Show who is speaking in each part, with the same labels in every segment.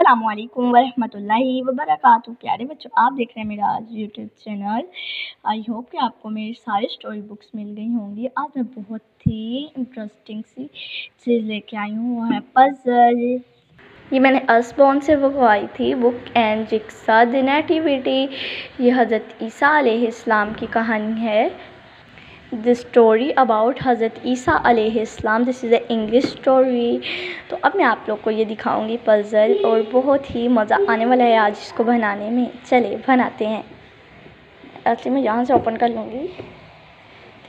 Speaker 1: अस्सलामुअलैकुम वरहमतुल्लाहि वबरकातुहू। प्यारे बच्चों, आप देख रहे हैं मेरा आज यूट्यूब चैनल। आई होप कि आपको मेरी सारी स्टोरी बुक्स मिल गई होंगी। आज मैं बहुत ही इंटरेस्टिंग सी चीज़ लेके आई हूँ, वो है पज़ल। ये मैंने असबॉन से बुकवाई थी, बुक एंड जिक्सा द नेटिविटी। ये हज़रत ईसा अलैहिस्सलाम की कहानी है। द स्टोरी अबाउट हज़रत ईसा अलैहिस्सलाम, this is a English story. तो अब मैं आप लोग को ये दिखाऊंगी पज़ल, और बहुत ही मज़ा आने वाला है आज इसको बनाने में। चलिए बनाते हैं। एक्चुअली मैं यहाँ से ओपन कर लूँगी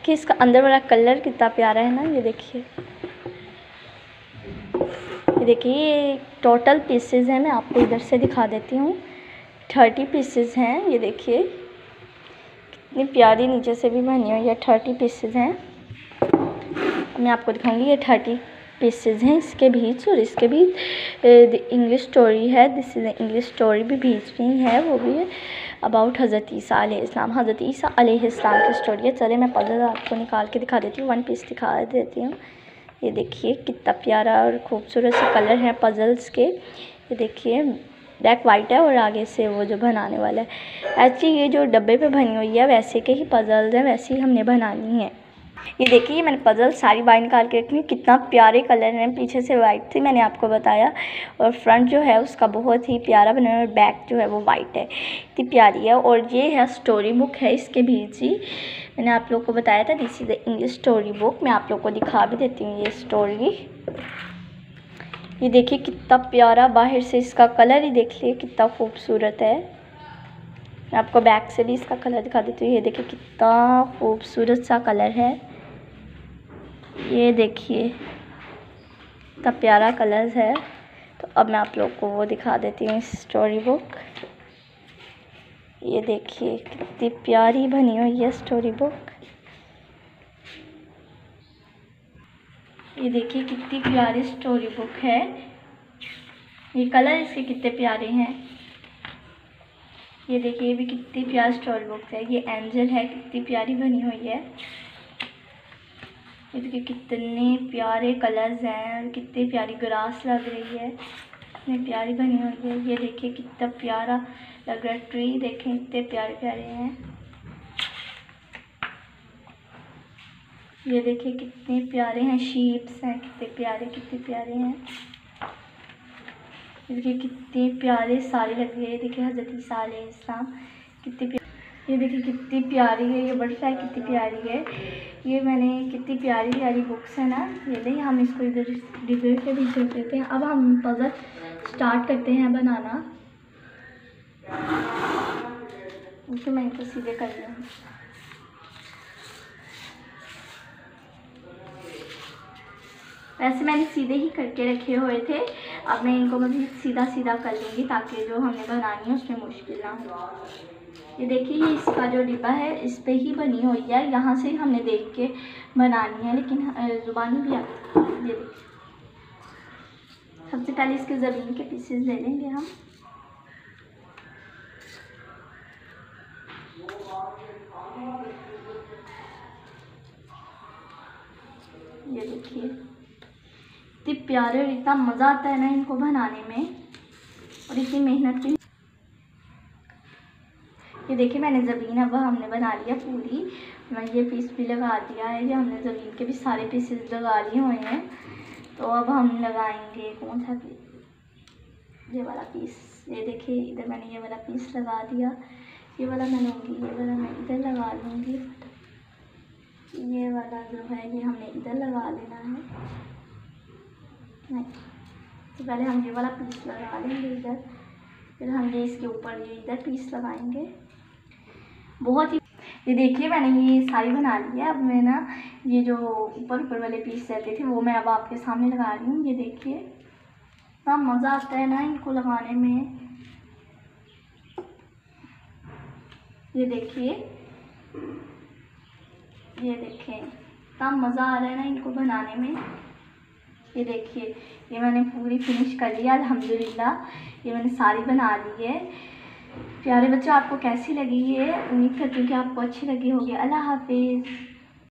Speaker 1: कि इसका अंदर वाला कलर कितना प्यारा है ना। ये देखिए, ये देखिए, ये टोटल पीसेस हैं। मैं आपको इधर से दिखा देती हूँ। 30 पीसेस हैं। ये देखिए इतनी प्यारी नीचे से भी बनी हुई है। 30 पीसेस हैं। मैं आपको दिखाऊंगी ये 30 पीसेस हैं। इसके बीच और इसके बीच इंग्लिश स्टोरी है। दिस इज़ इंग्लिश स्टोरी भी बीच में ही है, वो भी है अबाउट हज़रत ईसा अलैहिस्सलाम। हज़रत ईसा अलैहिस्सलाम की स्टोरी है। चले मैं पज़ल आपको निकाल के दिखा देती हूँ, वन पीस दिखा देती हूँ। ये देखिए कितना प्यारा और खूबसूरत से कलर है पज़ल्स के। ये देखिए ब्लैक वाइट है और आगे से वो जो बनाने वाला है। एक्चुअली ये जो डब्बे पे बनी हुई है वैसे के ही पज़ल्स हैं, वैसे ही हमने बनानी है। ये देखिए मैंने पज़ल सारी बाहर निकाल के रखी। कितना प्यारे कलर हैं। पीछे से वाइट थी, मैंने आपको बताया, और फ्रंट जो है उसका बहुत ही प्यारा बना है, और बैक जो है वो वाइट है। इतनी प्यारी है। और ये है स्टोरी बुक है इसके बीच ही। मैंने आप लोग को बताया था this is the English story book. मैं आप लोग को दिखा भी देती हूँ ये स्टोरी। ये देखिए कितना प्यारा बाहर से इसका कलर ही देखिए कितना खूबसूरत है। मैं आपको बैक से भी इसका कलर दिखा देती हूँ। ये देखिए कितना खूबसूरत सा कलर है। ये देखिए कितना प्यारा कलर है। तो अब मैं आप लोग को वो दिखा देती हूँ स्टोरी बुक। ये देखिए कितनी प्यारी बनी हुई है स्टोरी बुक। ये देखिए कितनी प्यारी स्टोरी बुक है। ये कलर इसके कितने प्यारे हैं। ये देखिए ये भी कितनी प्यारी स्टोरी बुक है। ये एंजल है, कितनी प्यारी बनी हुई है। ये देखिए कितने प्यारे कलर्स हैं, कितनी प्यारी ग्रास लग रही है, कितनी प्यारी बनी हुई है। ये देखिए कितना प्यारा लग रहा है ट्री। देखें कितने प्यारे प्यारे हैं। ये देखिए कितने प्यारे हैं, शीप्स हैं, कितने प्यारे हैं। ये देखिए कितने प्यारे सारे लग रहे हैं। देखिए हज़रत ईसा अलैहिस्सलाम कितने प्यारे। ये देखिए कितनी प्यारी है। ये बटरफ्लाई कितनी प्यारी है। ये मैंने कितनी प्यारी प्यारी बुक्स है ना। ये देखिए हम इसको इधर के बीच रख देते हैं। अब हम पज़ल स्टार्ट करते हैं बनाना। तो मैं इनको सीधे कर लूँ। वैसे मैंने सीधे ही करके रखे हुए थे। अब मैं इनको मज़ीद सीधा सीधा कर लूँगी ताकि जो हमें बनानी है उसमें मुश्किल ना हो। ये देखिए ये इसका जो डिब्बा है इस पे ही बनी हुई है। यहाँ से हमने देख के बनानी है, लेकिन ज़ुबानी भी आती है। ये देखिए सबसे पहले इसके ज़मीन के पीसेस ले लेंगे हम। ये देखिए इतने प्यारे, और इतना मज़ा आता है ना इनको बनाने में, और इतनी मेहनत की। ये देखिए मैंने ज़मीन अब हमने बना लिया पूरी। मैं ये पीस भी लगा दिया है। ये हमने ज़मीन के भी सारे पीसेस लगा लिए हुए हैं। तो अब हम लगाएंगे कौन सा पीस, ये वाला पीस। ये देखिए इधर मैंने ये वाला पीस लगा दिया। ये वाला मैं लूँगी, ये वाला मैं इधर लगा लूँगी। ये वाला जो है ये हमने इधर लगा लेना है। नहीं, तो पहले हम ये वाला पीस लगा लेंगे इधर, फिर हम ये इसके ऊपर ये इधर पीस लगाएंगे। बहुत ही ये देखिए मैंने ये सारी बना ली है। अब मैं ना ये जो ऊपर वाले पीस रहते थे वो मैं अब आपके सामने लगा रही हूँ। ये देखिए इतना मज़ा आता है ना इनको लगाने में। ये देखिए, ये देखें इतना मज़ा आ रहा है ना इनको बनाने में। ये देखिए ये मैंने पूरी फिनिश कर लिया अल्हम्दुलिल्लाह। ये मैंने सारी बना ली है। प्यारे बच्चों आपको कैसी लगी ये, उम्मीद करती हूँ कि आपको अच्छी लगी होगी। अल्लाह हाफिज़।